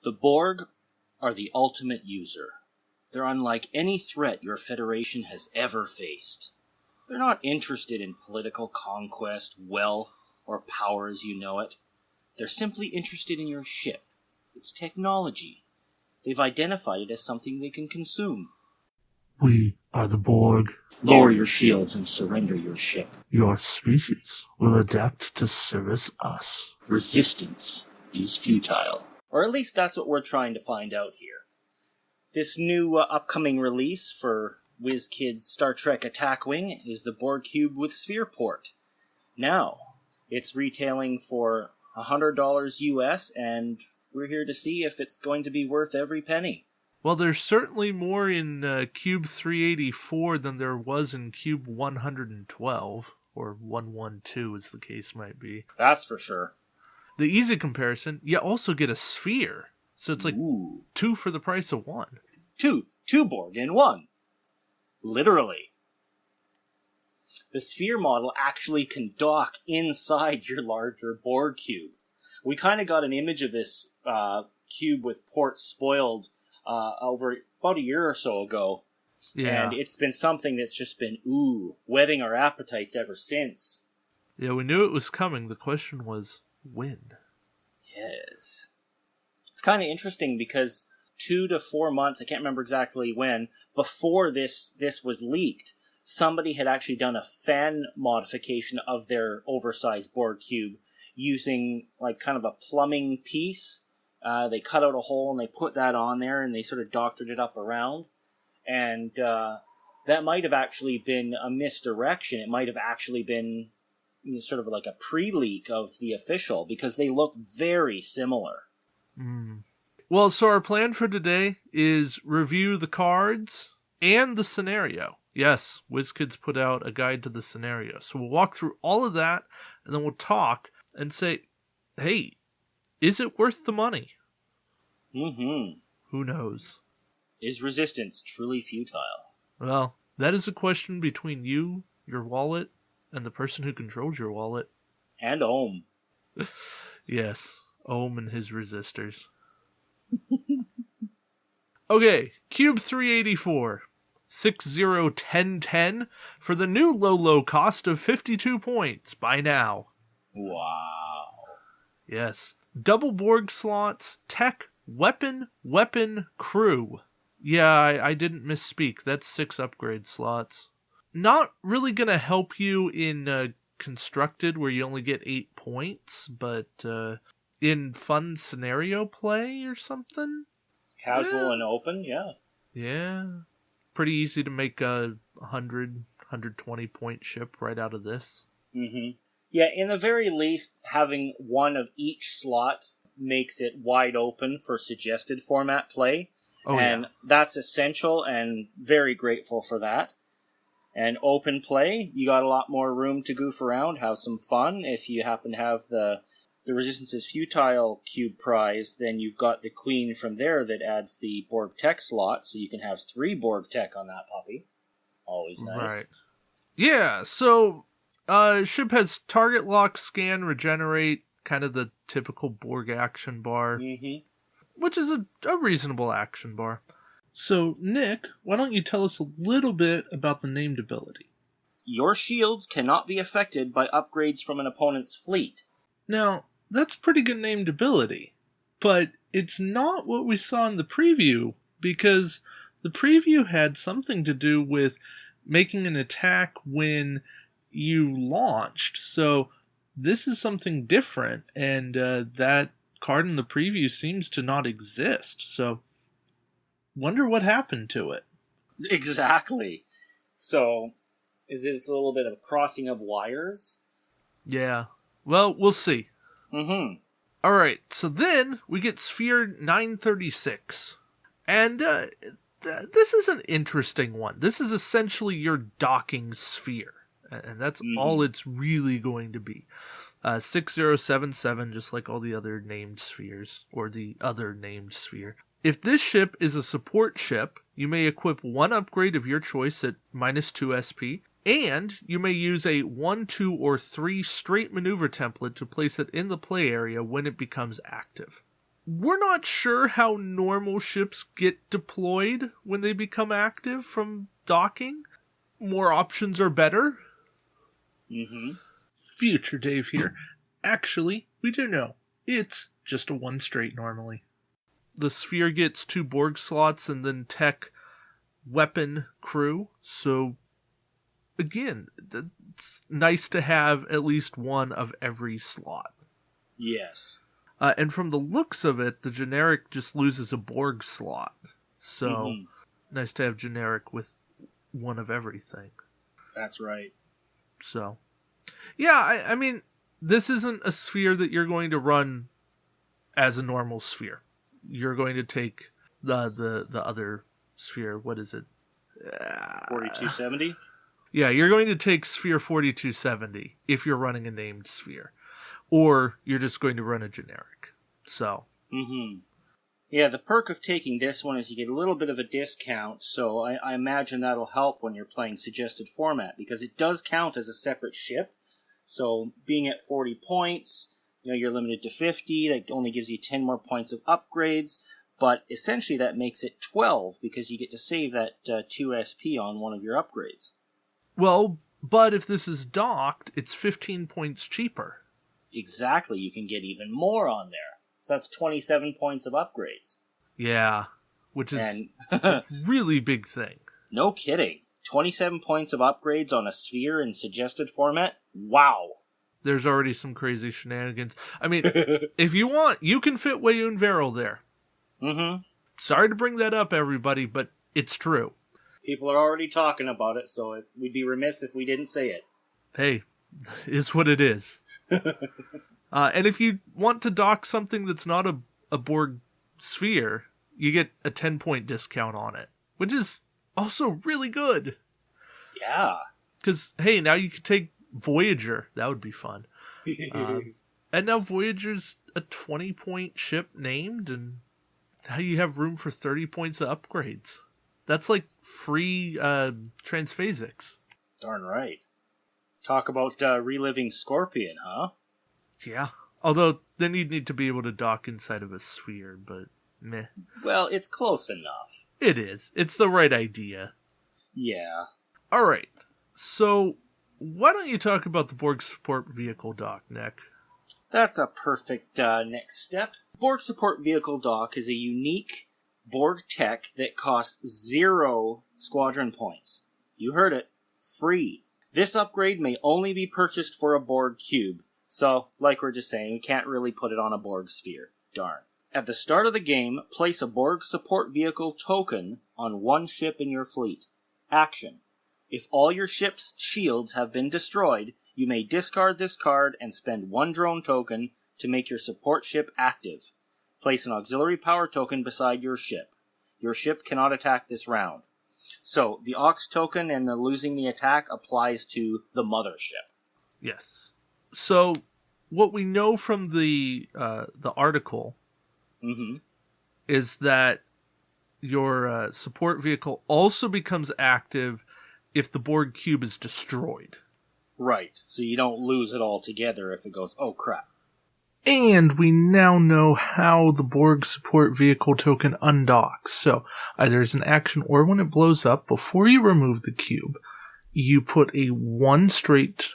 The Borg are the ultimate user. They're unlike any threat your Federation has ever faced. They're not interested in political conquest, wealth, or power as you know it. They're simply interested in your ship, its technology. They've identified it as something they can consume. We are the Borg. Lower your shields and surrender your ship. Your species will adapt to service us. Resistance is futile. Or at least that's what we're trying to find out here. This new upcoming release for WizKid's Star Trek Attack Wing is the Borg Cube with Sphere Port. Now, it's retailing for $100 US, and we're here to see if it's going to be worth every penny. Well, there's certainly more in Cube 384 than there was in Cube 112, or 112 as the case might be. That's for sure. The easy comparison, you also get a sphere. So it's like Ooh. 2 for the price of 1. Two Borg in one. Literally. The sphere model actually can dock inside your larger Borg cube. We kind of got an image of this cube with ports spoiled over about a year or so ago. Yeah. And it's been something that's just been, whetting our appetites ever since. Yeah, we knew it was coming. The question was, when? Yes. It's kind of interesting because 2 to 4 months, I can't remember exactly when, before this was leaked, somebody had actually done a fan modification of their oversized Borg cube using like kind of a plumbing piece. They cut out a hole and they put that on there and they sort of doctored it up around. And that might have actually been a misdirection. It might have actually been sort of like a pre-leak of the official because they look very similar. Mm. Well, so our plan for today is review the cards and the scenario. Yes, WizKids put out a guide to the scenario. So we'll walk through all of that, and then we'll talk and say, hey, is it worth the money? Mm-hmm. Who knows? Is resistance truly futile? Well, that is a question between you, your wallet, and the person who controls your wallet. And Ohm. Yes, Ohm and his resistors. Okay, Cube 384, 601010 for the new low cost of 52 points by now. Wow. Yes. Double Borg slots, tech, weapon, crew. Yeah, I didn't misspeak. That's 6 upgrade slots. Not really gonna help you in constructed where you only get 8 points, but in fun scenario play or something? Casual and open, yeah. Yeah. Pretty easy to make a 120 point ship right out of this. Mm-hmm. Yeah, in the very least, having one of each slot makes it wide open for suggested format play. Oh, and that's essential and very grateful for that. And open play, you got a lot more room to goof around, have some fun. If you happen to have the Resistance is Futile cube prize, then you've got the Queen from there that adds the Borg Tech slot, so you can have 3 Borg Tech on that puppy. Always nice. Right. Yeah, so ship has target lock, scan, regenerate, kind of the typical Borg action bar, which is a reasonable action bar. So, Nick, why don't you tell us a little bit about the named ability? Your shields cannot be affected by upgrades from an opponent's fleet. Now, that's pretty good named ability, but it's not what we saw in the preview, because the preview had something to do with making an attack when you launched. So this is something different, and that card in the preview seems to not exist. So wonder what happened to it. Exactly. So is this a little bit of a crossing of wires? Yeah. Well, we'll see. Mm-hmm. Alright, so then we get Sphere 936. And this is an interesting one. This is essentially your docking sphere. And that's all it's really going to be. 6077, just like all the other named spheres, or the other named sphere. If this ship is a support ship, you may equip 1 upgrade of your choice at -2 SP, and you may use a 1, 2, or 3 straight maneuver template to place it in the play area when it becomes active. we're not sure how normal ships get deployed when they become active from docking. More options are better. Mm-hmm. Future Dave here. Actually, we do know. It's just a 1 straight normally. The sphere gets 2 Borg slots and then tech, weapon, crew. So, again, it's nice to have at least one of every slot. Yes. And from the looks of it, the generic just loses a Borg slot. So, nice to have generic with one of everything. That's right. So, yeah, I mean, this isn't a sphere that you're going to run as a normal sphere. You're going to take the other sphere. What is it? 4270? Yeah, you're going to take sphere 4270 if you're running a named sphere. Or you're just going to run a generic. So. Yeah, the perk of taking this one is you get a little bit of a discount, so I imagine that'll help when you're playing suggested format, because it does count as a separate ship. So being at 40 points, you're limited to 50, that only gives you 10 more points of upgrades, but essentially that makes it 12, because you get to save that 2 SP on one of your upgrades. Well, but if this is docked, it's 15 points cheaper. Exactly, you can get even more on there. So that's 27 points of upgrades. Yeah, which is a really big thing. No kidding. 27 points of upgrades on a sphere in suggested format? Wow. There's already some crazy shenanigans. I mean, if you want, you can fit Wayun Veril there. Sorry to bring that up, everybody, but it's true. People are already talking about it, so we'd be remiss if we didn't say it. Hey, is what it is. And if you want to dock something that's not a Borg sphere, you get a 10-point discount on it, which is also really good. Yeah. Because, hey, now you could take Voyager. That would be fun. And now Voyager's a 20-point ship named, and now you have room for 30 points of upgrades. That's like free transphasics. Darn right. Talk about reliving Scorpion, huh? Yeah. Although, then you'd need to be able to dock inside of a sphere, but meh. Well, it's close enough. It is. It's the right idea. Yeah. Alright. So, why don't you talk about the Borg Support Vehicle dock, Nick? That's a perfect next step. Borg Support Vehicle dock is a unique Borg tech that costs 0 squadron points. You heard it. Free. This upgrade may only be purchased for a Borg Cube. So, like we're just saying, we can't really put it on a Borg sphere. Darn. At the start of the game, place a Borg Support Vehicle token on one ship in your fleet. Action. If all your ship's shields have been destroyed, you may discard this card and spend 1 drone token to make your support ship active. Place an auxiliary power token beside your ship. Your ship cannot attack this round. So, the aux token and the losing the attack applies to the mothership. Yes. So, what we know from the article is that your support vehicle also becomes active if the Borg Cube is destroyed. Right, so you don't lose it altogether if it goes, oh crap. And we now know how the Borg support vehicle token undocks. So, either as an action or when it blows up, before you remove the cube, you put a 1 straight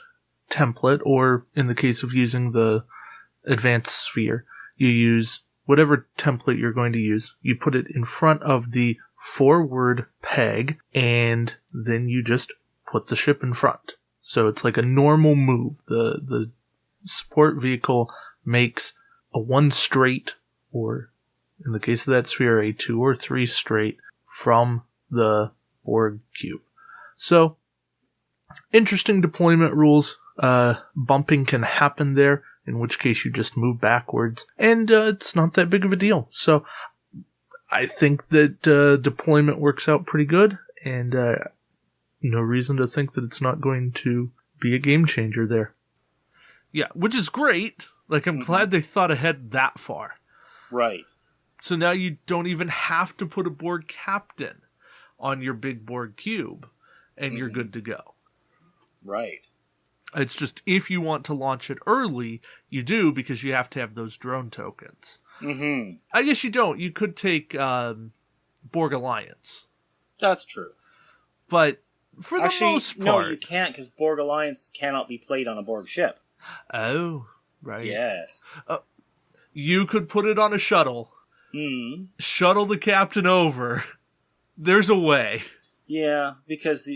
template, or in the case of using the advanced sphere, you use whatever template you're going to use. You put it in front of the forward peg, and then you just put the ship in front. So it's like a normal move. The support vehicle makes a 1 straight, or in the case of that sphere, a 2 or 3 straight from the Borg Cube. So, interesting deployment rules. Bumping can happen there, in which case you just move backwards, and it's not that big of a deal. So, I think that deployment works out pretty good, and no reason to think that it's not going to be a game changer there. Yeah, which is great. Like, I'm glad they thought ahead that far. Right. So now you don't even have to put a Borg captain on your big Borg cube, and you're good to go. Right. It's just, if you want to launch it early, you do, because you have to have those drone tokens. Mm-hmm. I guess you don't. You could take Borg Alliance. That's true. But for the most part... no, you can't, because Borg Alliance cannot be played on a Borg ship. Oh, right. Yes. You could put it on a shuttle. Mm. Shuttle the captain over. There's a way. Yeah, because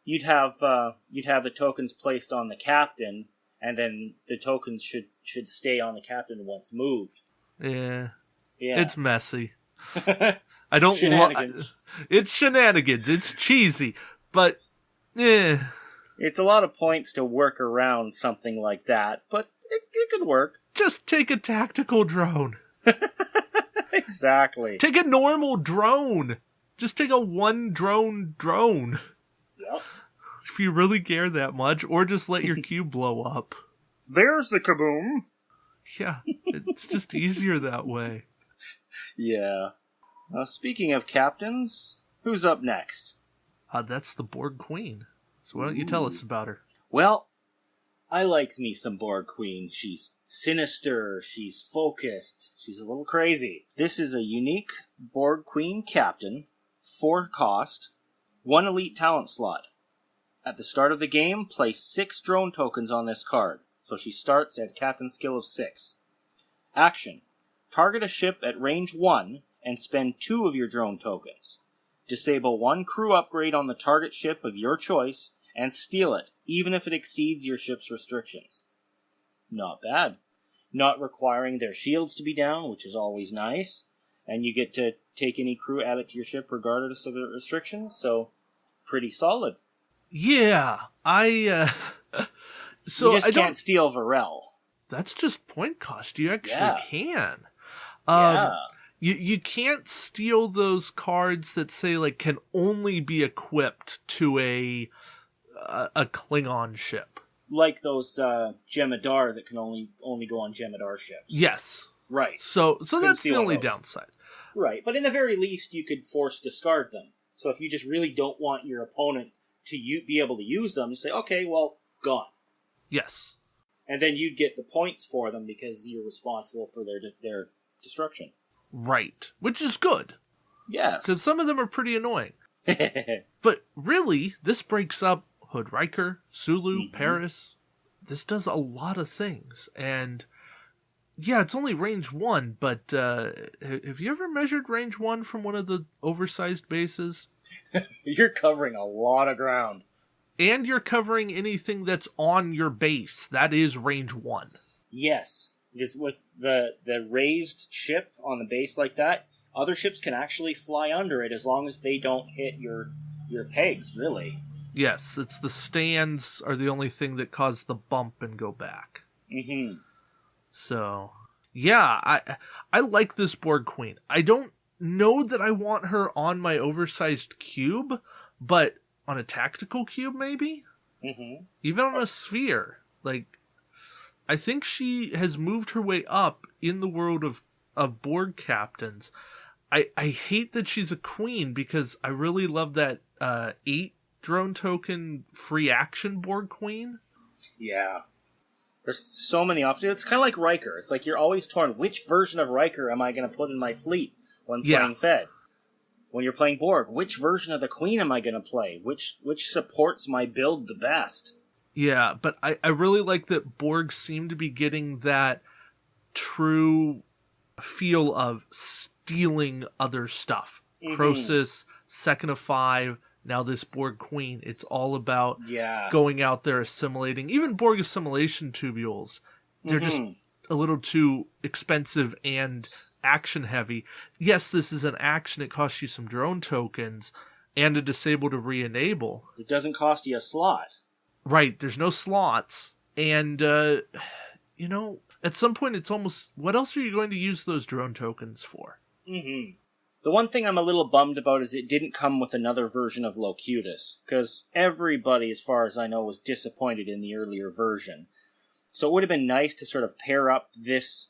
you'd have the tokens placed on the captain, and then the tokens should stay on the captain once moved. Yeah. Yeah. It's messy. I don't Shenanigans. It's shenanigans. It's cheesy, but it's a lot of points to work around something like that, but it could work. Just take a tactical drone. Exactly. Take a normal drone. Just take a one drone. Yep. If you really care that much, or just let your cube blow up. There's the kaboom. Yeah, it's just easier that way. Yeah. Speaking of captains, who's up next? That's the Borg Queen. So why don't you tell us about her? Well, I likes me some Borg Queen. She's sinister, she's focused, she's a little crazy. This is a unique Borg Queen captain, 4 cost, 1 elite talent slot. At the start of the game, place 6 drone tokens on this card, so she starts at captain skill of 6. Action. Target a ship at range 1 and spend 2 of your drone tokens. Disable 1 crew upgrade on the target ship of your choice and steal it, even if it exceeds your ship's restrictions. Not bad. Not requiring their shields to be down, which is always nice. And you get to take any crew, add it to your ship regardless of the restrictions, so pretty solid. Yeah, so you just can't steal Varel. That's just point cost. You actually can. You can't steal those cards that say like can only be equipped to a Klingon ship. Like those Jemadar that can only go on Jemadar ships. Yes. Right. So that's the only downside. Right, but in the very least, you could force discard them. So if you just really don't want your opponent to be able to use them, you say, okay, well, gone. Yes. And then you'd get the points for them because you're responsible for their destruction. Right. Which is good. Yes. Because some of them are pretty annoying. But really, this breaks up Hood Riker, Sulu, Paris. This does a lot of things. And yeah, it's only range 1, but have you ever measured range 1 from one of the oversized bases? You're covering a lot of ground. And you're covering anything that's on your base. That is range 1. Yes. Because with the raised ship on the base like that, other ships can actually fly under it as long as they don't hit your pegs, really. Yes, it's the stands are the only thing that cause the bump and go back. Mm-hmm. So, yeah, I like this Borg Queen. I don't know that I want her on my oversized cube, but on a tactical cube, maybe? Mm-hmm. Even on a sphere. Like, I think she has moved her way up in the world of Borg captains. I hate that she's a queen because I really love that 8 drone token free action Borg Queen. Yeah. There's so many options. It's kind of like Riker. It's like you're always torn. Which version of Riker am I going to put in my fleet when playing Fed? When you're playing Borg, which version of the Queen am I going to play? Which supports my build the best? Yeah, but I really like that Borg seem to be getting that true feel of stealing other stuff. Mm-hmm. Croesus, Second of 5, now this Borg Queen. It's all about going out there assimilating. Even Borg assimilation tubules, they're just a little too expensive and action heavy. Yes, this is an action. It costs you some drone tokens and a disable to re-enable. It doesn't cost you a slot. Right, there's no slots. And, at some point it's almost, what else are you going to use those drone tokens for? Mm-hmm. The one thing I'm a little bummed about is it didn't come with another version of Locutus, because everybody, as far as I know, was disappointed in the earlier version. So it would have been nice to sort of pair up this,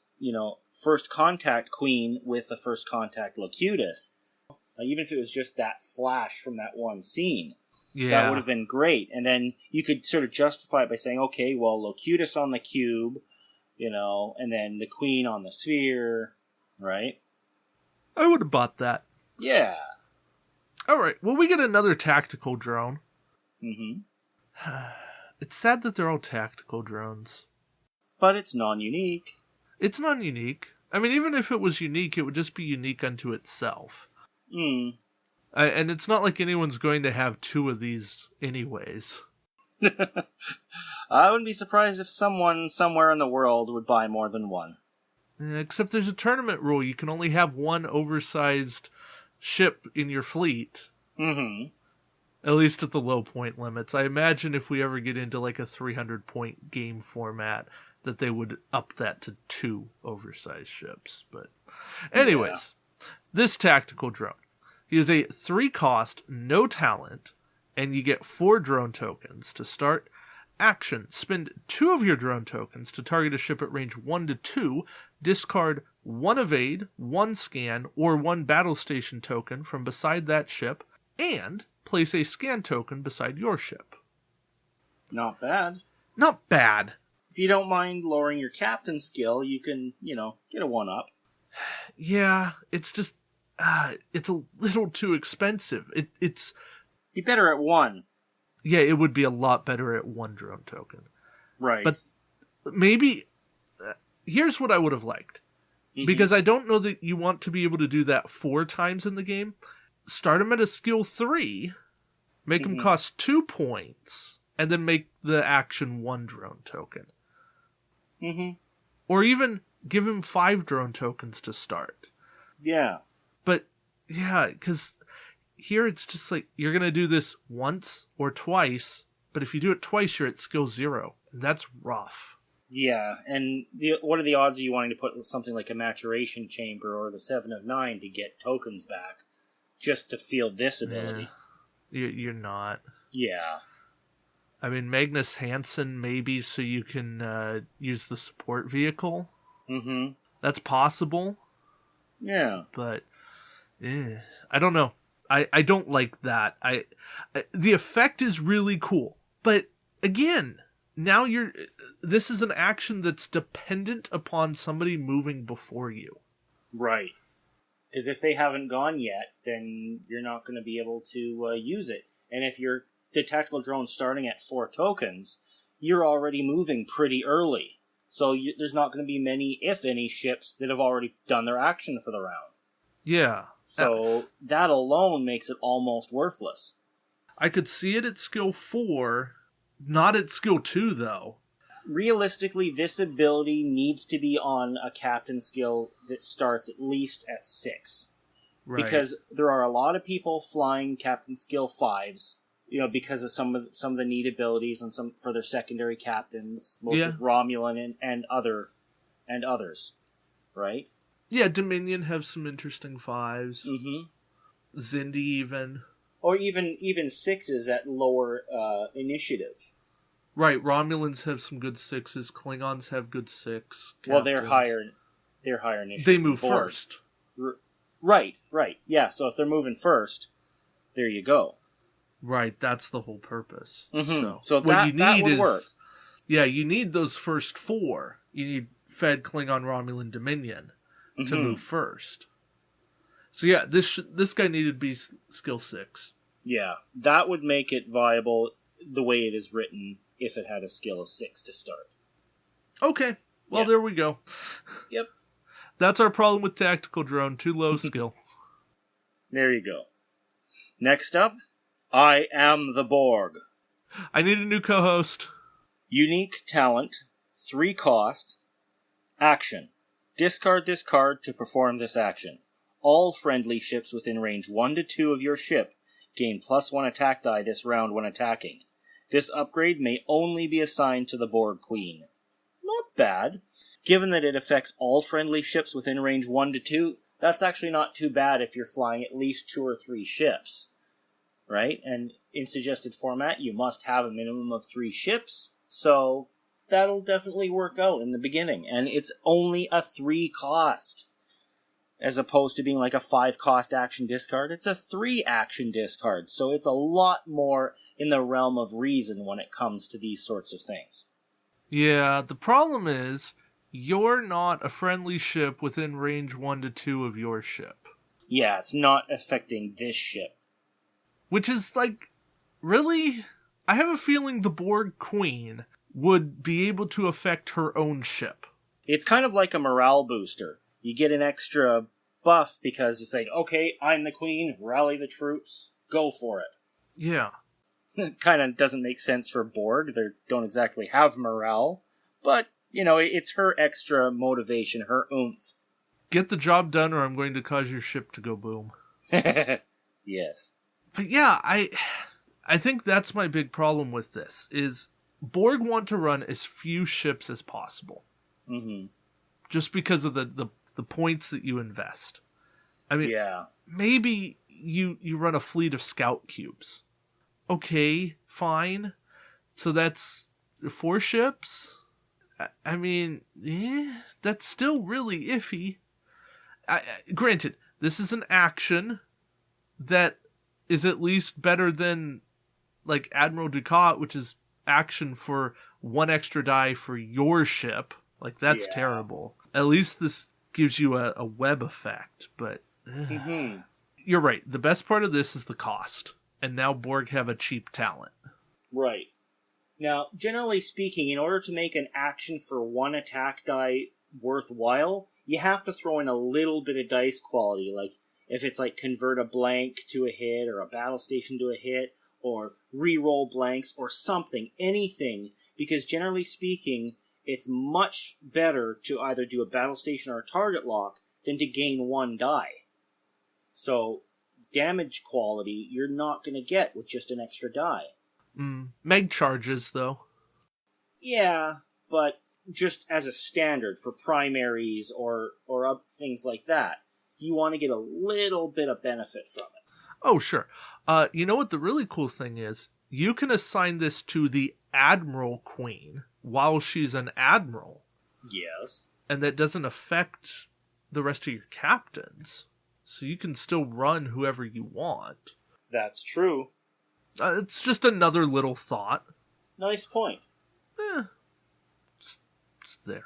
First Contact Queen with the First Contact Locutus. Even if it was just that flash from that one scene. Yeah. That would have been great. And then you could sort of justify it by saying, okay, well, Locutus on the cube, and then the Queen on the sphere, right? I would have bought that. Yeah. All right, well, we get another tactical drone. Mm-hmm. It's sad that they're all tactical drones. But it's non-unique. It's non-unique. I mean, even if it was unique, it would just be unique unto itself. Mm. And it's not like anyone's going to have two of these anyways. I wouldn't be surprised if someone somewhere in the world would buy more than one. Except there's a tournament rule. You can only have one oversized ship in your fleet. Mm-hmm. At least at the low point limits. I imagine if we ever get into like a 300-point game format, that they would up that to 2 oversized ships. But anyways, This tactical drone. He is a 3-cost, no talent, and you get 4 drone tokens to start. Action. Spend 2 of your drone tokens to target a ship at range 1 to 2. Discard 1 evade, 1 scan, or 1 battle station token from beside that ship, and place a scan token beside your ship. Not bad. Not bad. If you don't mind lowering your captain skill, you can, get a 1-up. Yeah, it's just, it's a little too expensive. It's... Be better at 1. Yeah, it would be a lot better at 1 drone token. Right. But maybe, here's what I would have liked. Mm-hmm. Because I don't know that you want to be able to do that 4 times in the game. Start them at a skill 3, make them cost 2 points, and then make the action 1 drone token. Mm-hmm. Or even give him 5 drone tokens to start. Yeah. But, yeah, because here it's just like, you're going to do this once or twice, but if you do it twice, you're at skill 0, and that's rough. Yeah, and what are the odds of you wanting to put something like a maturation chamber or the 7 of 9 to get tokens back, just to field this ability? You're not. Yeah. I mean, Magnus Hansen maybe so you can use the support vehicle. Mm-hmm. That's possible. Yeah. But, I don't know. I don't like that. The effect is really cool. But, again, now this is an action that's dependent upon somebody moving before you. Right. Because if they haven't gone yet, then you're not going to be able to use it. And if the tactical drone starting at 4 tokens, you're already moving pretty early. So there's not going to be many, if any, ships that have already done their action for the round. Yeah. So that alone makes it almost worthless. I could see it at skill 4, not at skill 2, though. Realistically, this ability needs to be on a captain skill that starts at least at 6. Right. Because there are a lot of people flying captain skill 5s, because of some of the neat abilities and some for their secondary captains, both with Romulan and others, right? Yeah, Dominion have some interesting 5s. Mm-hmm. Zindi even. Or even 6s at lower initiative. Right, Romulans have some good 6s. Klingons have good 6. Captains. Well, they're higher initiative. They move first. Right. Yeah, so if they're moving first, there you go. Right, that's the whole purpose. Mm-hmm. So what you need that would work. Yeah, you need those first 4. You need Fed, Klingon, Romulan, Dominion to move first. So yeah, this guy needed to be skill 6. Yeah, that would make it viable the way it is written if it had a skill of 6 to start. Okay, well there we go. Yep. That's our problem with tactical drone, too low skill. There you go. Next up, I am the Borg. I need a new co-host. Unique talent, 3 cost, action. Discard this card to perform this action. All friendly ships within range 1 to 2 of your ship gain +1 attack die this round when attacking. This upgrade may only be assigned to the Borg Queen. Not bad. Given that it affects all friendly ships within range 1 to 2, that's actually not too bad if you're flying at least 2 or 3 ships. Right? And in suggested format, you must have a minimum of 3 ships, so that'll definitely work out in the beginning. And it's only a 3 cost. As opposed to being like a 5 cost action discard, it's a 3 action discard. So it's a lot more in the realm of reason when it comes to these sorts of things. Yeah, the problem is, you're not a friendly ship within range 1 to 2 of your ship. Yeah, it's not affecting this ship. Which is like, really? I have a feeling the Borg Queen would be able to affect her own ship. It's kind of like a morale booster. You get an extra buff because you say, okay, I'm the queen, rally the troops, go for it. Yeah. Kind of doesn't make sense for Borg. They don't exactly have morale. But, it's her extra motivation, her oomph. Get the job done or I'm going to cause your ship to go boom. Yes. But yeah, I think that's my big problem with this, is Borg want to run as few ships as possible. Mm-hmm. Just because of the points that you invest. I mean, yeah. Maybe you run a fleet of scout cubes. Okay, fine. So that's 4 ships? I mean, that's still really iffy. Granted, this is an action that is at least better than, like, Admiral Ducat, which is action for 1 extra die for your ship. Like, that's terrible. At least this gives you a web effect, but... Mm-hmm. You're right. The best part of this is the cost. And now Borg have a cheap talent. Right. Now, generally speaking, in order to make an action for 1 attack die worthwhile, you have to throw in a little bit of dice quality. Like, if it's like convert a blank to a hit, or a battle station to a hit, or re-roll blanks, or something, anything. Because generally speaking, it's much better to either do a battle station or a target lock than to gain 1 die. So, damage quality, you're not going to get with just an extra die. Meg charges, though. Yeah, but just as a standard for primaries or things like that, you want to get a little bit of benefit from it. Oh, sure. You know what the really cool thing is? You can assign this to the Admiral Queen while she's an admiral. Yes. And that doesn't affect the rest of your captains. So you can still run whoever you want. That's true. It's just another little thought. Nice point. It's there.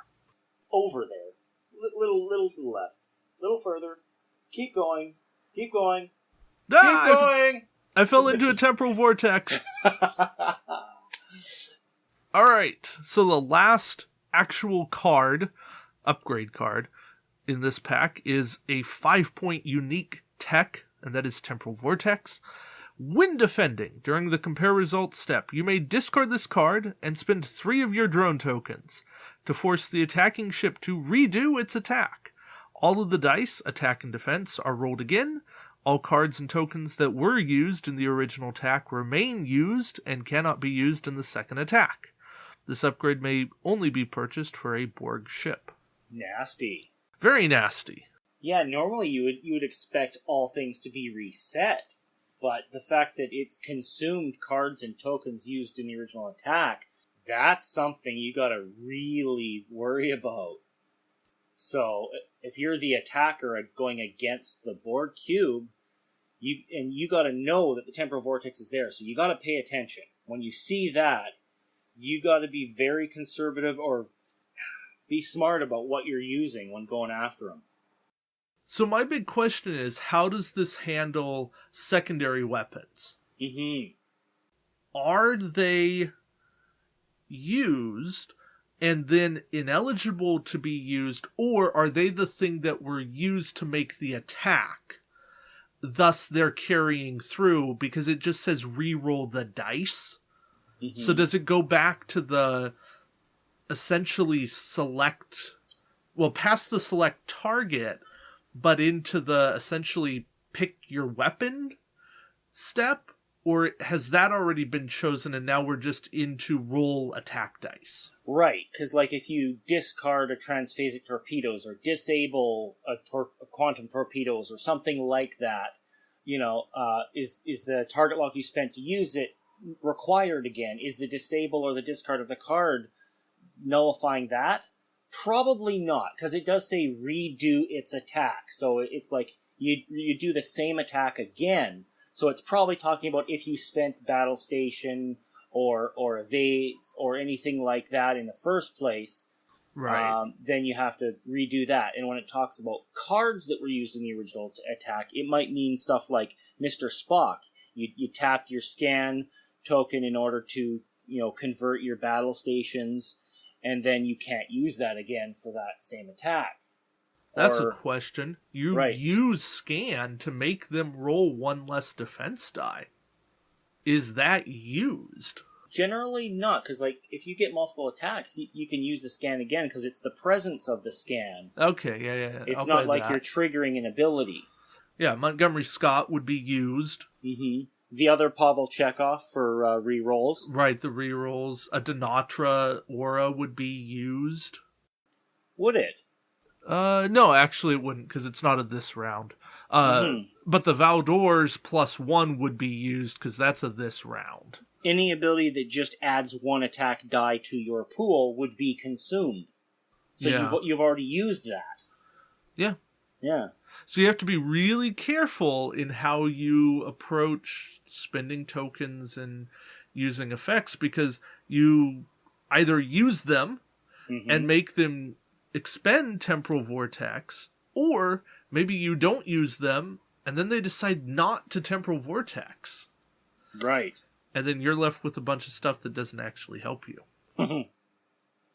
Over there. Little to the left. Little further. Keep going. Keep going. Keep going! I fell into a temporal vortex. Alright, so the last actual card, upgrade card, in this pack is a 5-point unique tech, and that is Temporal Vortex. When defending, during the compare results step, you may discard this card and spend 3 of your drone tokens to force the attacking ship to redo its attack. All of the dice, attack and defense, are rolled again. All cards and tokens that were used in the original attack remain used and cannot be used in the second attack. This upgrade may only be purchased for a Borg ship. Nasty. Very nasty. Yeah, normally you would expect all things to be reset, but the fact that it's consumed cards and tokens used in the original attack, that's something you gotta really worry about. So, if you're the attacker going against the Borg Cube, you gotta know that the Temporal Vortex is there, so you gotta pay attention. When you see that, you gotta be very conservative or be smart about what you're using when going after them. So my big question is, how does this handle secondary weapons? Mm-hmm. Are they used and then ineligible to be used, or are they the thing that were used to make the attack? Thus, they're carrying through because it just says re-roll the dice. Mm-hmm. So does it go back to the essentially past the select target, but into the essentially pick your weapon step? Or has that already been chosen and now we're just into roll attack dice? Right, because like if you discard a transphasic torpedoes or disable a quantum torpedoes or something like that, is the target lock you spent to use it required again? Is the disable or the discard of the card nullifying that? Probably not, because it does say redo its attack. So it's like you do the same attack again. So it's probably talking about if you spent battle station or evades or anything like that in the first place. Right. then you have to redo that. And when it talks about cards that were used in the original attack, it might mean stuff like Mr. Spock. You tapped your scan token in order to, convert your battle stations, and then you can't use that again for that same attack. That's a question. You Right. use scan to make them roll one less defense die. Is that used? Generally not, because if you get multiple attacks, you can use the scan again, because it's the presence of the scan. Okay, yeah. It's I'll not play like that. you're triggering an ability. Yeah, Montgomery Scott would be used. Mm-hmm. The other Pavel Chekhov for re-rolls. Right, the rerolls. A Denatra aura would be used. Would it? No, actually it wouldn't, because it's not a this round. But the Valdor's +1 would be used, because that's a this round. Any ability that just adds one attack die to your pool would be consumed. So you've already used that. Yeah. Yeah. So you have to be really careful in how you approach spending tokens and using effects, because you either use them and make them expend Temporal Vortex, or maybe you don't use them and then they decide not to Temporal Vortex. Right. And then you're left with a bunch of stuff that doesn't actually help you.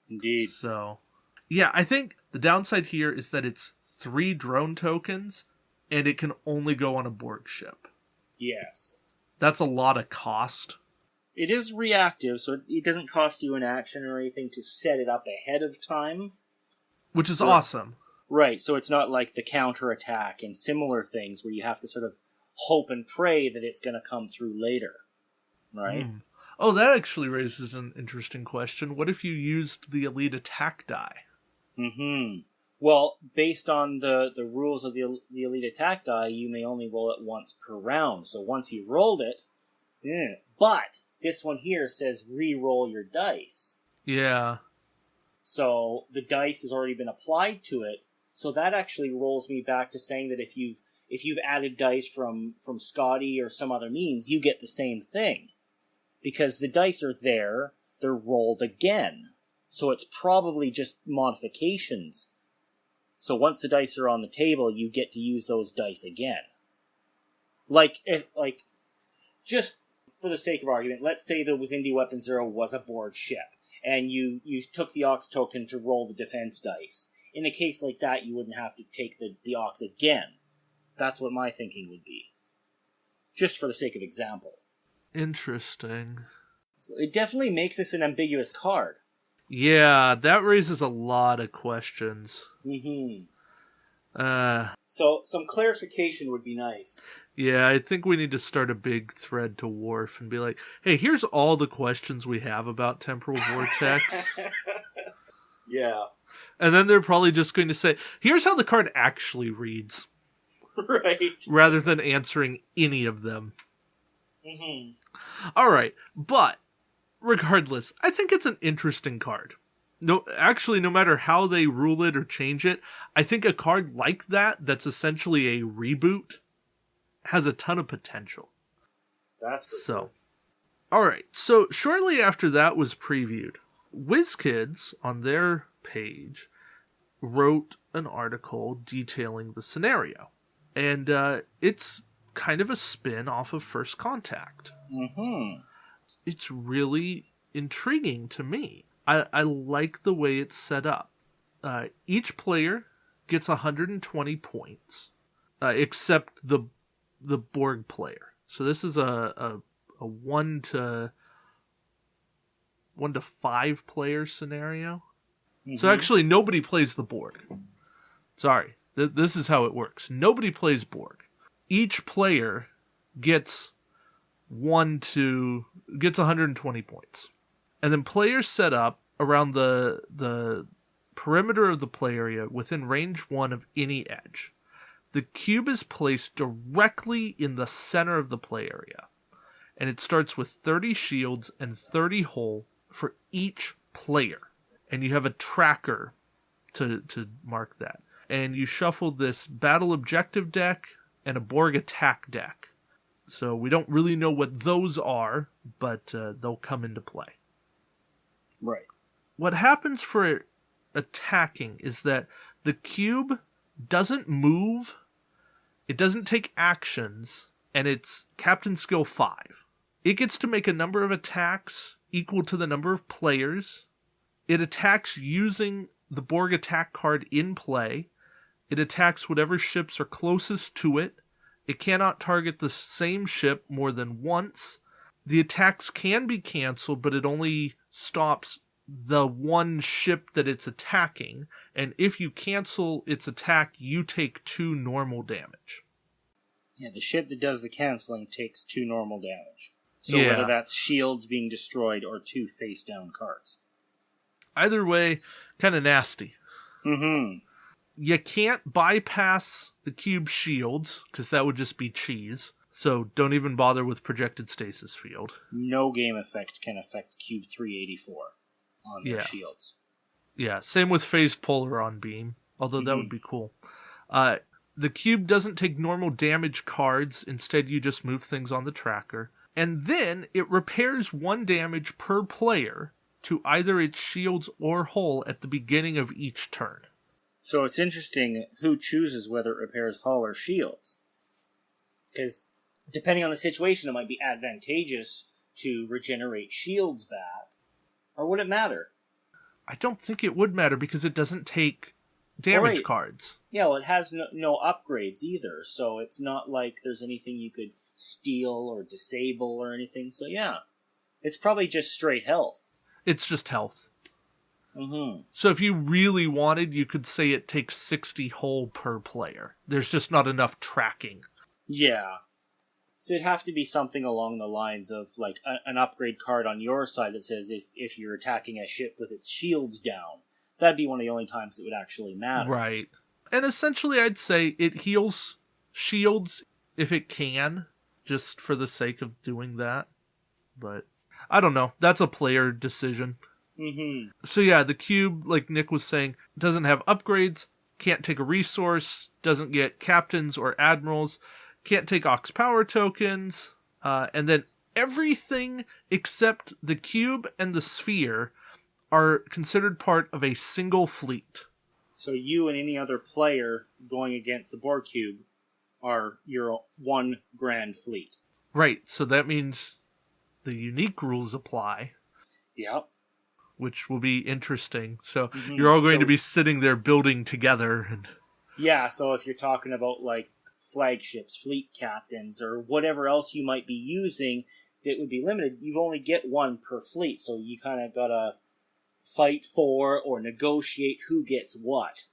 Indeed. So, yeah, I think the downside here is that it's 3 drone tokens, and it can only go on a Borg ship. Yes. That's a lot of cost. It is reactive, so it doesn't cost you an action or anything to set it up ahead of time. Which is awesome. Right, so it's not like the counterattack and similar things where you have to sort of hope and pray that it's going to come through later. Right? Oh, that actually raises an interesting question. What if you used the elite attack die? Well, based on the rules of the elite attack die, you may only roll it once per round. So once you've rolled it, but this one here says re-roll your dice. Yeah. So the dice has already been applied to it. So that actually rolls me back to saying that if you've added dice from Scotty or some other means, you get the same thing. Because the dice are there, they're rolled again. So it's probably just modifications. So once the dice are on the table, you get to use those dice again. Just for the sake of argument, let's say the Wazindi Weapon Zero was a Borg ship, and you took the Ox token to roll the defense dice. In a case like that, you wouldn't have to take the Ox again. That's what my thinking would be. Just for the sake of example. Interesting. So it definitely makes this an ambiguous card. Yeah, that raises a lot of questions. So some clarification would be nice. Yeah, I think we need to start a big thread to Worf and be like, hey, here's all the questions we have about Temporal Vortex. Yeah. And then they're probably just going to say, here's how the card actually reads. Right. Rather than answering any of them. Alright, but regardless, I think it's an interesting card. No matter how they rule it or change it, I think a card like that's essentially a reboot has a ton of potential. That's for so. Alright, so shortly after that was previewed, WizKids on their page wrote an article detailing the scenario. And it's kind of a spin off of First Contact. It's really intriguing to me. I like the way it's set up. Each player gets 120 points, except the Borg player. So this is a 1 to 5 player scenario. So actually nobody plays the Borg. Sorry. This is how it works. Nobody plays Borg. Each player gets 120 points. And then players set up around the perimeter of the play area within range 1 of any edge. The cube is placed directly in the center of the play area. And it starts with 30 shields and 30 hull for each player. And you have a tracker to mark that. And you shuffle this battle objective deck and a Borg attack deck. So we don't really know what those are, but they'll come into play. Right. What happens for attacking is that the cube doesn't move, it doesn't take actions, and it's Captain Skill 5. It gets to make a number of attacks equal to the number of players. It attacks using the Borg attack card in play. It attacks whatever ships are closest to it. It cannot target the same ship more than once. The attacks can be canceled, but it only stops the one ship that it's attacking. And if you cancel its attack, you take 2 normal damage. Yeah, the ship that does the canceling takes 2 normal damage. So Yeah. whether that's shields being destroyed or 2 face-down cards. Either way, kind of nasty. Mm-hmm. You can't bypass the cube shields, because that would just be cheese. So don't even bother with projected stasis field. No game effect can affect Cube 384 on their Yeah. shields. Yeah, same with phased polar on beam, although that would be cool. The cube doesn't take normal damage cards, instead you just move things on the tracker. And then it repairs 1 damage per player to either its shields or hull at the beginning of each turn. So it's interesting who chooses whether it repairs hull or shields. Because depending on the situation, it might be advantageous to regenerate shields back. Or would it matter? I don't think it would matter because it doesn't take damage Right. cards. Yeah, well, it has no upgrades either, so it's not like there's anything you could steal or disable or anything. So yeah, it's probably just straight health. It's just health. Mm-hmm. So if you really wanted, you could say it takes 60 hull per player. There's just not enough tracking. Yeah. So it'd have to be something along the lines of like an upgrade card on your side that says if you're attacking a ship with its shields down. That'd be one of the only times it would actually matter. Right. And essentially I'd say it heals shields if it can, just for the sake of doing that. But I don't know. That's a player decision. Mm-hmm. So yeah, the cube, like Nick was saying, doesn't have upgrades, can't take a resource, doesn't get captains or admirals, can't take aux power tokens, and then everything except the cube and the sphere are considered part of a single fleet. So you and any other player going against the Borg Cube are your one grand fleet. Right, so that means the unique rules apply. Yep. Which will be interesting. So you're all going to be sitting there building together. And yeah, so if you're talking about like flagships, fleet captains, or whatever else you might be using that would be limited, you only get 1 per fleet, so you kind of gotta fight for or negotiate who gets what.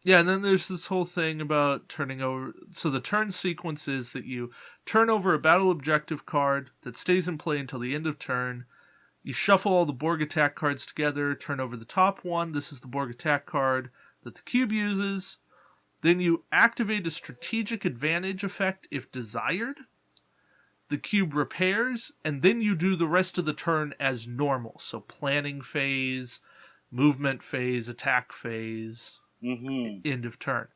Yeah, and then there's this whole thing about turning over... So the turn sequence is that you turn over a battle objective card that stays in play until the end of turn. You shuffle all the Borg attack cards together, turn over the top one. This is the Borg attack card that the cube uses. Then you activate a strategic advantage effect if desired. The cube repairs, and then you do the rest of the turn as normal. So planning phase, movement phase, attack phase, end of turn.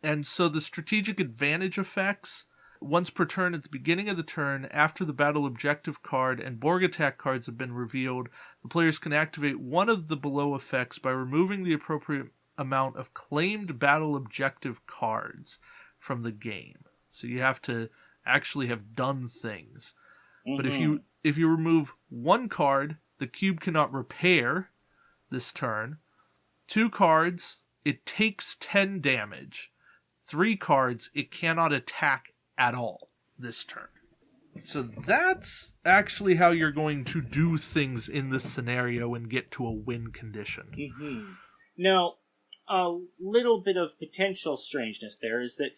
And so the strategic advantage effects, once per turn at the beginning of the turn, after the battle objective card and Borg attack cards have been revealed, the players can activate one of the below effects by removing the appropriate amount of claimed battle objective cards from the game. So you have to actually have done things. But if you remove 1 card, the cube cannot repair this turn. 2 cards, it takes 10 damage. 3 cards, it cannot attack at all this turn. So that's actually how you're going to do things in this scenario and get to a win condition. Now, a little bit of potential strangeness there is that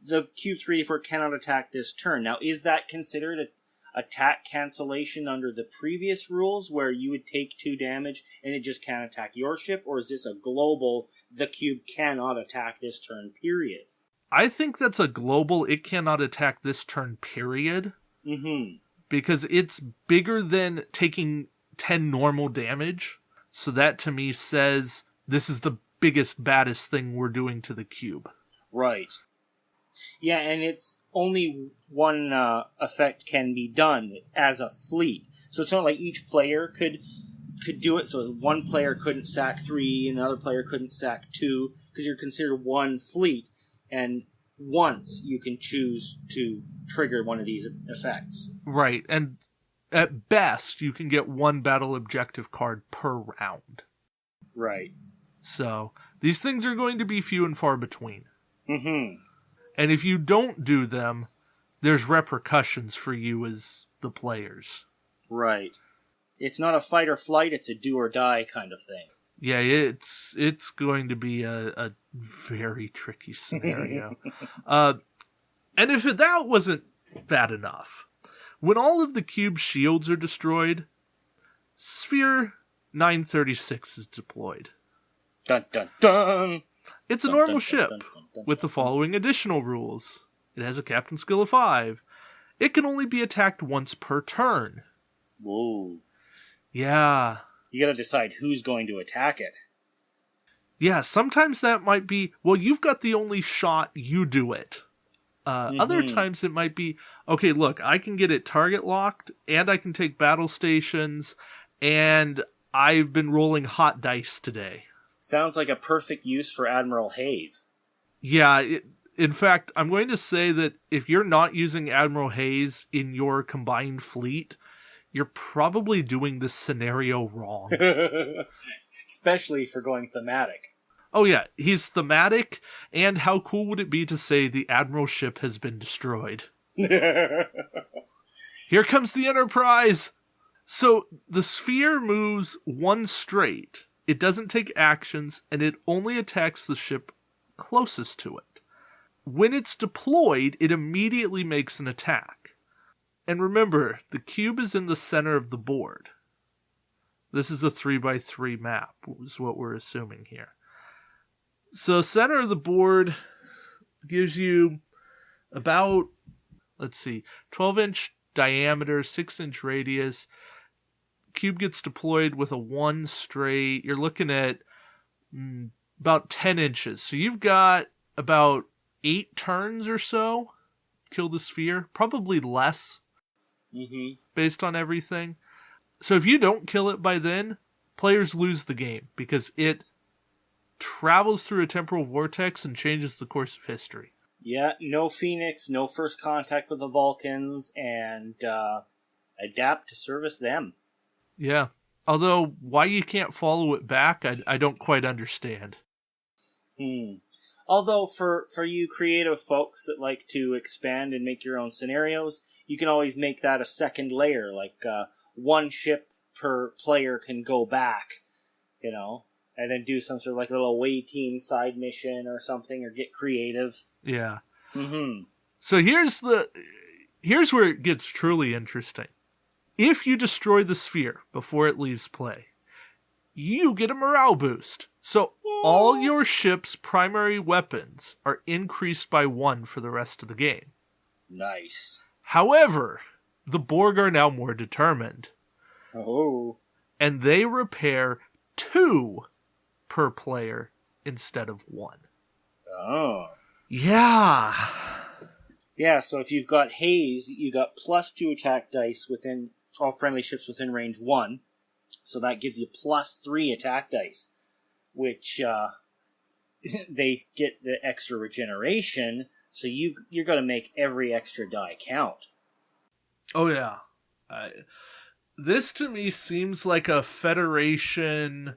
the Cube 384 cannot attack this turn. Now, is that considered an attack cancellation under the previous rules where you would take 2 damage and it just can't attack your ship? Or is this a global, the cube cannot attack this turn, period? I think that's a global, it cannot attack this turn, period. Because it's bigger than taking 10 normal damage. So that to me says this is the biggest, baddest thing we're doing to the cube. Right. Yeah, and it's only one effect can be done as a fleet. So it's not like each player could could do it so one player couldn't sack 3 and another player couldn't sack 2 because you're considered one fleet, and once you can choose to trigger one of these effects. Right, and at best you can get 1 battle objective card per round. Right. So these things are going to be few and far between. Mm-hmm. And if you don't do them, there's repercussions for you as the players. Right. It's not a fight or flight, it's a do or die kind of thing. Yeah, it's going to be a very tricky scenario. And if that wasn't bad enough, when all of the cube shields are destroyed, Sphere 936 is deployed. Dun dun dun! It's a normal ship with the following additional rules. It has a captain skill of 5. It can only be attacked once per turn. Whoa. Yeah. You gotta decide who's going to attack it. Yeah, sometimes that might be, well, you've got the only shot, you do it. Other times it might be, okay, look, I can get it target locked, and I can take battle stations, and I've been rolling hot dice today. Sounds like a perfect use for Admiral Hayes. Yeah, in fact, I'm going to say that if you're not using Admiral Hayes in your combined fleet, you're probably doing this scenario wrong. Especially for going thematic. Oh yeah, he's thematic, and how cool would it be to say the Admiral ship has been destroyed? Here comes the Enterprise! So, the Sphere moves 1 straight. It doesn't take actions, and it only attacks the ship closest to it. When it's deployed, it immediately makes an attack. And remember, the cube is in the center of the board. This is a 3x3 map, is what we're assuming here. So center of the board gives you about, 12-inch diameter, 6-inch radius. Cube gets deployed with a 1 straight. You're looking at about 10 inches. So you've got about 8 turns or so. Kill the sphere. Probably less. Based on everything. So if you don't kill it by then, players lose the game because it travels through a temporal vortex and changes the course of history. Yeah, no Phoenix, no first contact with the Vulcans, and adapt to service them. Yeah. Although, why you can't follow it back, I don't quite understand. Although, for you creative folks that like to expand and make your own scenarios, you can always make that a second layer, like 1 ship per player can go back, and then do some sort of like a little away team side mission or something, or get creative. Yeah. So here's where it gets truly interesting. If you destroy the sphere before it leaves play, you get a morale boost. So all your ship's primary weapons are increased by 1 for the rest of the game. Nice. However, the Borg are now more determined. Oh. And they repair 2 per player instead of 1. Oh. Yeah. Yeah, so if you've got Haze, you got +2 attack dice within all friendly ships within range 1. So that gives you +3 attack dice, which they get the extra regeneration, so you're going to make every extra die count. Oh, yeah. This to me seems like a Federation,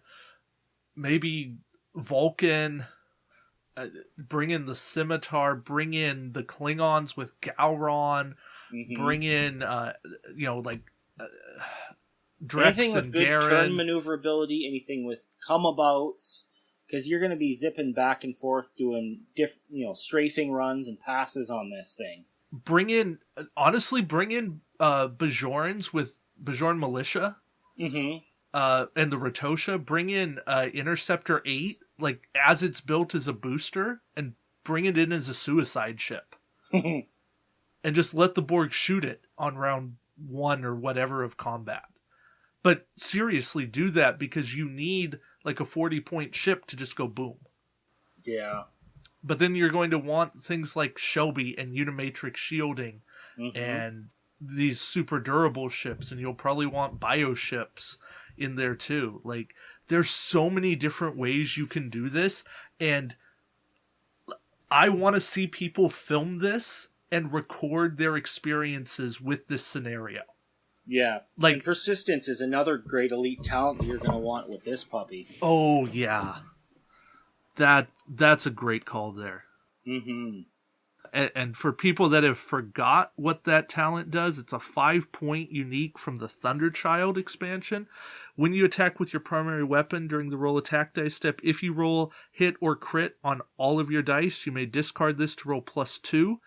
maybe Vulcan, bring in the Scimitar, bring in the Klingons with Gowron, bring in, Drex anything with and good Garen. turn maneuverability, anything with come-abouts, because you're going to be zipping back and forth doing strafing runs and passes on this thing. Bring in Bajorans with Bajoran Militia, and the Rotosha. Bring in Interceptor 8, like as it's built as a booster, and bring it in as a suicide ship, and just let the Borg shoot it on round 1 or whatever of combat. But seriously, do that because you need like a 40-point ship to just go boom. Yeah. But then you're going to want things like Shelby and Unimatrix shielding and these super durable ships, and you'll probably want bioships in there too. Like, there's so many different ways you can do this, and I want to see people film this and record their experiences with this scenario. Yeah. Like, and persistence is another great elite talent that you're going to want with this puppy. Oh, yeah. That's a great call there. Mm-hmm. And for people that have forgot what that talent does, it's a 5-point unique from the Thunderchild expansion. When you attack with your primary weapon during the roll attack dice step, if you roll hit or crit on all of your dice, you may discard this to roll +2,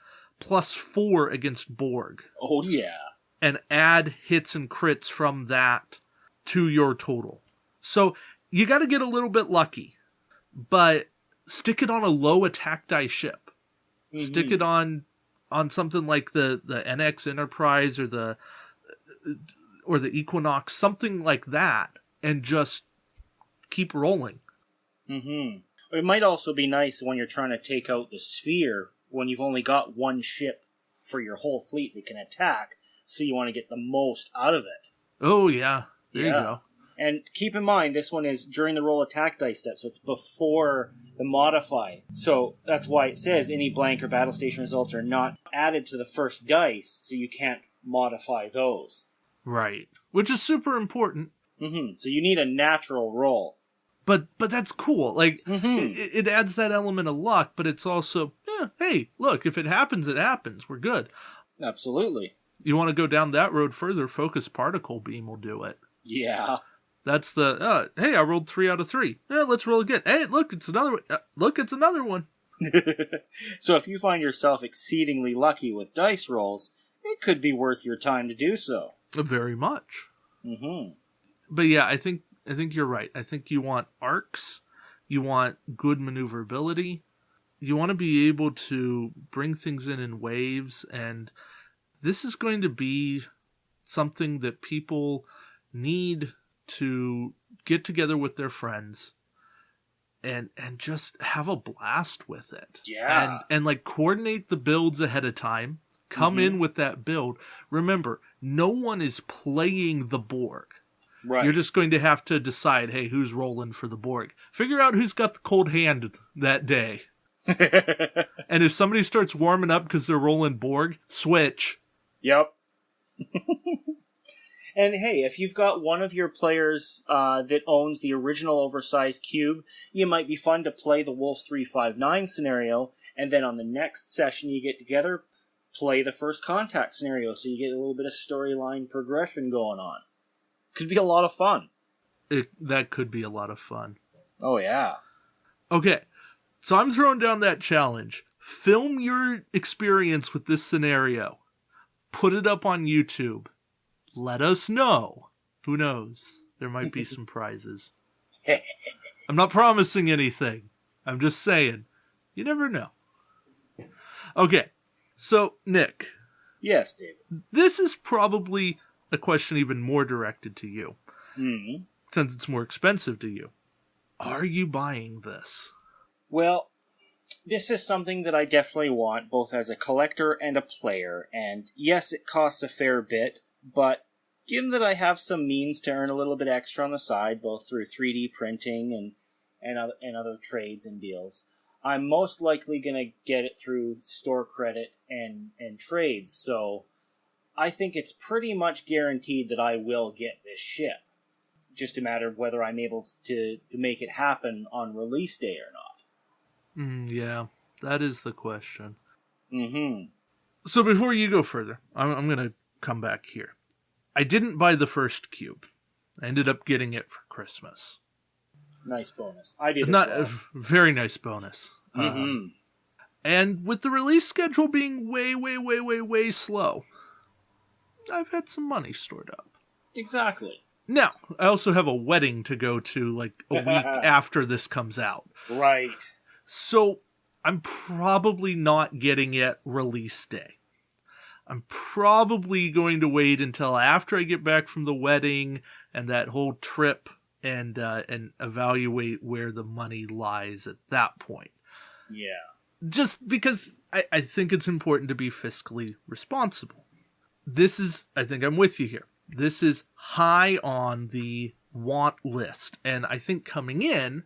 +4 against Borg. Oh, yeah. And add hits and crits from that to your total. So you got to get a little bit lucky, but stick it on a low attack die ship. Mm-hmm. Stick it on something like the NX Enterprise or the Equinox, something like that, and just keep rolling. Mm-hmm. It might also be nice when you're trying to take out the sphere when you've only got one ship for your whole fleet that can attack, so you want to get the most out of it. Oh, yeah. There you go. And keep in mind, this one is during the roll attack dice step, so it's before the modify. So that's why it says any blank or battle station results are not added to the first dice, so you can't modify those. Right. Which is super important. Mm-hmm. So you need a natural roll. But that's cool. Like, it adds that element of luck, but it's also, hey, look, if it happens, it happens. We're good. Absolutely. You want to go down that road further, Focus Particle Beam will do it. Yeah. That's the, hey, I rolled 3 out of 3. Yeah, let's roll again. Hey, look, it's another one. Look, it's another one. So if you find yourself exceedingly lucky with dice rolls, it could be worth your time to do so. Very much. Mm-hmm. But yeah, I think you're right. I think you want arcs. You want good maneuverability. You want to be able to bring things in waves, and this is going to be something that people need to get together with their friends and just have a blast with it. Yeah. And like coordinate the builds ahead of time. Come in with that build. Remember, no one is playing the Borg. Right. You're just going to have to decide, hey, who's rolling for the Borg. Figure out who's got the cold hand that day. And if somebody starts warming up because they're rolling Borg, switch. Yep. And hey, if you've got one of your players that owns the original oversized cube, you might be fun to play the Wolf 359 scenario, and then on the next session you get together, play the First Contact scenario, so you get a little bit of storyline progression going on. Could be a lot of fun. That could be a lot of fun. Oh, yeah. Okay, so I'm throwing down that challenge. Film your experience with this scenario. Put it up on YouTube. Let us know. Who knows? There might be some prizes. I'm not promising anything. I'm just saying. You never know. Okay, so Nick. Yes, David. This is probably a question even more directed to you. Mm-hmm. Since it's more expensive to you. Are you buying this? Well, this is something that I definitely want, both as a collector and a player. And yes, it costs a fair bit, but given that I have some means to earn a little bit extra on the side, both through 3D printing and other trades and deals, I'm most likely going to get it through store credit and trades. So I think it's pretty much guaranteed that I will get this ship. Just a matter of whether I'm able to make it happen on release day or not. Yeah, that is the question. Mm-hmm. So before you go further, I'm going to come back here. I didn't buy the first cube. I ended up getting it for Christmas. Nice bonus. I did Not as well. a very nice bonus. Mm-hmm. And with the release schedule being way slow, I've had some money stored up. Exactly. Now, I also have a wedding to go to like a week after this comes out. Right. So I'm probably not getting it release day. I'm probably going to wait until after I get back from the wedding and that whole trip and evaluate where the money lies at that point. Yeah. Just because I think it's important to be fiscally responsible. I think I'm with you here. This is high on the want list. And I think coming in,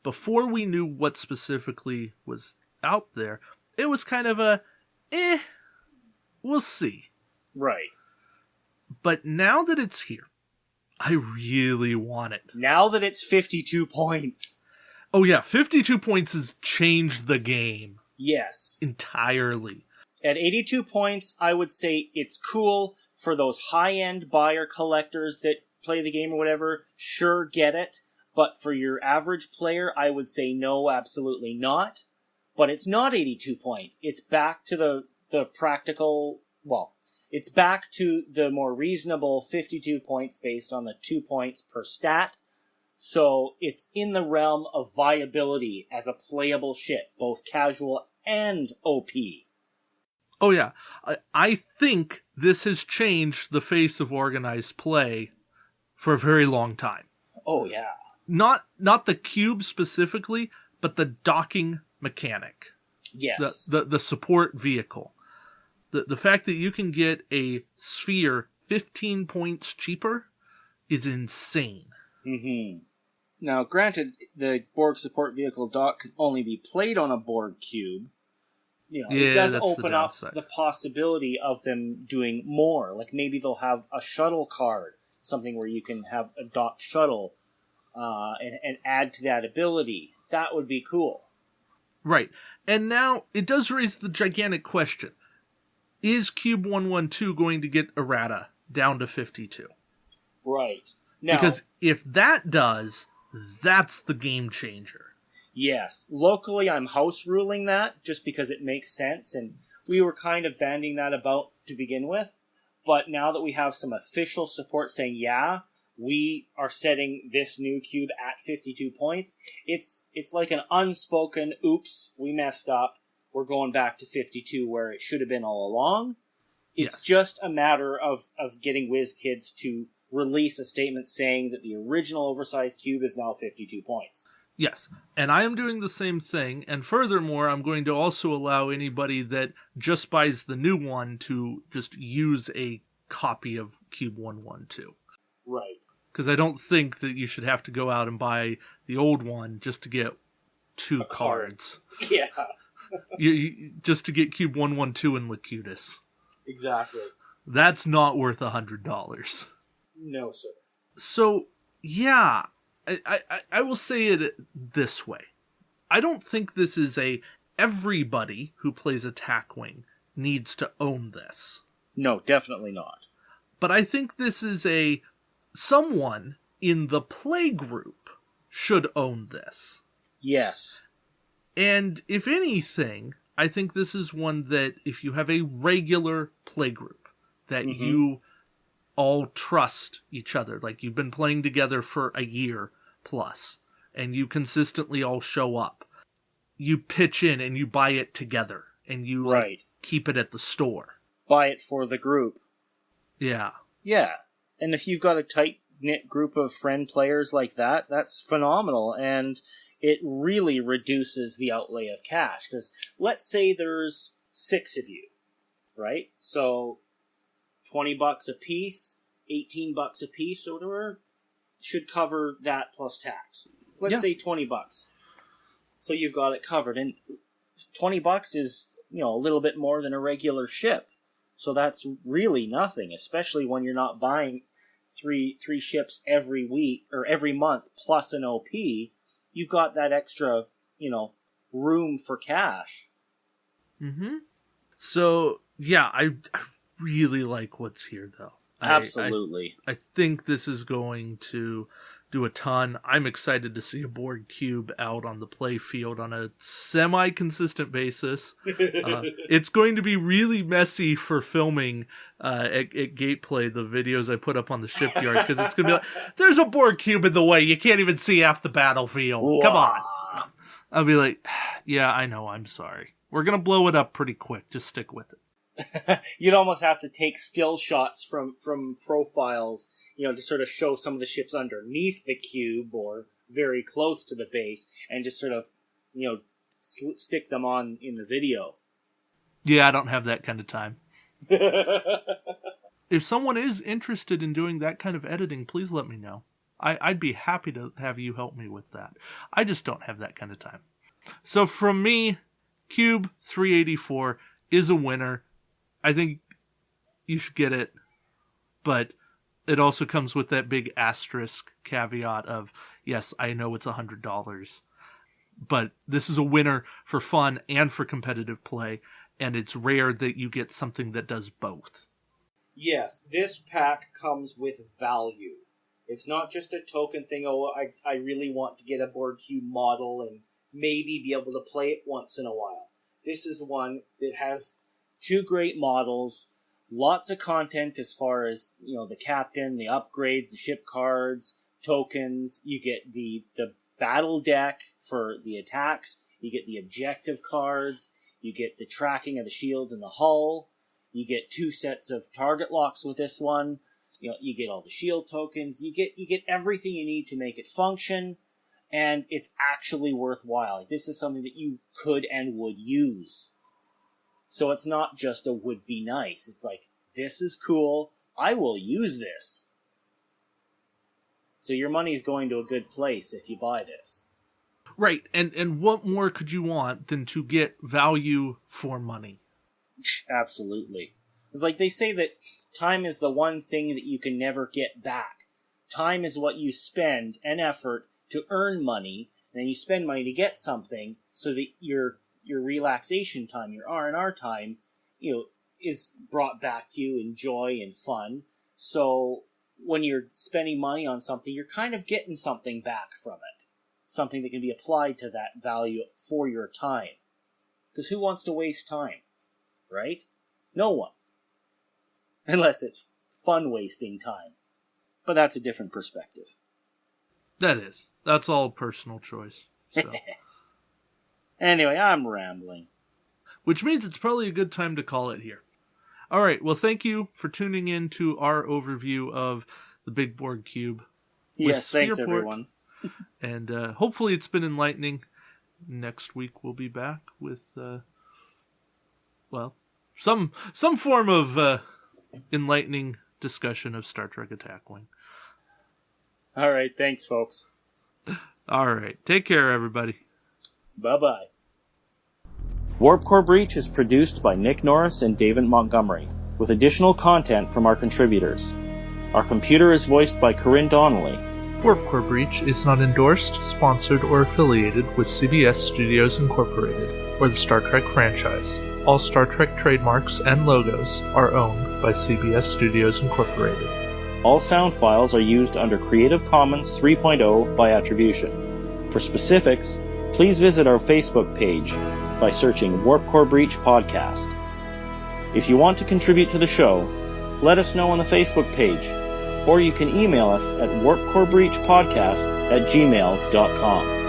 before we knew what specifically was out there, it was kind of a, we'll see. Right. But now that it's here, I really want it. Now that it's 52 points. Oh yeah, 52 points has changed the game. Yes. Entirely. At 82 points, I would say it's cool for those high-end buyer collectors that play the game or whatever. Sure, get it. But for your average player, I would say no, absolutely not. But it's not 82 points. It's back to the practical, well, it's back to the more reasonable 52 points based on the 2 points per stat. So it's in the realm of viability as a playable ship, both casual and OP. Oh yeah, I think this has changed the face of organized play for a very long time. Oh yeah. Not the cube specifically, but the docking mechanic. Yes. The support vehicle. The fact that you can get a sphere 15 points cheaper is insane. Mm-hmm. Now, granted, the Borg support vehicle dock can only be played on a Borg Cube. You know, it does open up the possibility of them doing more. Like maybe they'll have a shuttle card, something where you can have a docked shuttle and add to that ability. That would be cool. Right. And now it does raise the gigantic question. Is Cube 112 going to get errata down to 52? Right. Now, because if that does, that's the game changer. Yes. Locally, I'm house ruling that just because it makes sense, and we were kind of banding that about to begin with. But now that we have some official support saying, yeah, we are setting this new cube at 52 points, it's like an unspoken, oops, we messed up. We're going back to 52 where it should have been all along. It's just a matter of getting WizKids to release a statement saying that the original oversized cube is now 52 points. Yes, and I am doing the same thing, and furthermore, I'm going to also allow anybody that just buys the new one to just use a copy of Cube 112. Right. Because I don't think that you should have to go out and buy the old one just to get two cards. Yeah. you just to get Cube 112 and Locutus. Exactly. That's not worth $100. No, sir. So, yeah, I will say it this way. I don't think this is everybody who plays Attack Wing needs to own this. No, definitely not. But I think this is someone in the play group should own this. Yes. And if anything, I think this is one that if you have a regular play group that you all trust each other, like you've been playing together for a year plus, and you consistently all show up, you pitch in and you buy it together, and you keep it at the store. Buy it for the group. Yeah. Yeah. And if you've got a tight-knit group of friend players like that, that's phenomenal, and it really reduces the outlay of cash. Because let's say there's 6 of you, right? So $20 a piece, $18 a piece, or whatever, should cover that plus tax. Let's say $20. So you've got it covered, and $20 is, a little bit more than a regular ship. So that's really nothing, especially when you're not buying three ships every week or every month plus an OP. You've got that extra, room for cash. Mm-hmm. So, yeah, I really like what's here, though. Absolutely. I think this is going to do a ton. I'm excited to see a Borg Cube out on the play field on a semi-consistent basis. It's going to be really messy for filming at Gateplay, the videos I put up on the shipyard, because it's going to be like, there's a Borg Cube in the way. You can't even see half the battlefield. Whoa. Come on. I'll be like, yeah, I know, I'm sorry. We're going to blow it up pretty quick. Just stick with it. You'd almost have to take still shots from profiles, to sort of show some of the ships underneath the cube or very close to the base, and just sort of, stick them on in the video. Yeah, I don't have that kind of time. If someone is interested in doing that kind of editing, please let me know. I'd be happy to have you help me with that. I just don't have that kind of time. So from me, Cube 384 is a winner. I think you should get it, but it also comes with that big asterisk caveat of, yes, I know it's $100, but this is a winner for fun and for competitive play, and it's rare that you get something that does both. Yes, this pack comes with value. It's not just a token thing, I really want to get a Borg Cube model and maybe be able to play it once in a while. This is one that has 2 great models, lots of content as far as, the captain, the upgrades, the ship cards, tokens. You get the battle deck for the attacks. You get the objective cards. You get the tracking of the shields and the hull. You get 2 sets of target locks with this one. You get all the shield tokens. You get everything you need to make it function, and it's actually worthwhile. This is something that you could and would use. So it's not just a would be nice. It's like, this is cool. I will use this. So your money's going to a good place if you buy this. Right, and what more could you want than to get value for money? Absolutely. It's like they say that time is the one thing that you can never get back. Time is what you spend and effort to earn money, and then you spend money to get something so that your relaxation time, your R&R time, is brought back to you in joy and fun. So when you're spending money on something, you're kind of getting something back from it. Something that can be applied to that value for your time. Because who wants to waste time? Right? No one. Unless it's fun wasting time. But that's a different perspective. That is. That's all personal choice. So. Anyway, I'm rambling. Which means it's probably a good time to call it here. All right. Well, thank you for tuning in to our overview of the Big Borg Cube. Yes, thanks everyone. And hopefully it's been enlightening. Next week we'll be back with, some form of enlightening discussion of Star Trek Attack Wing. All right. Thanks, folks. All right. Take care, everybody. Bye-bye. Warp Core Breach is produced by Nick Norris and David Montgomery, with additional content from our contributors. Our computer is voiced by Corinne Donnelly. Warp Core Breach is not endorsed, sponsored, or affiliated with CBS Studios Incorporated or the Star Trek franchise. All Star Trek trademarks and logos are owned by CBS Studios Incorporated. All sound files are used under Creative Commons 3.0 by attribution. For specifics, please visit our Facebook page by searching Warp Core Breach Podcast. If you want to contribute to the show, let us know on the Facebook page, or you can email us at warpcorebreachpodcast@gmail.com.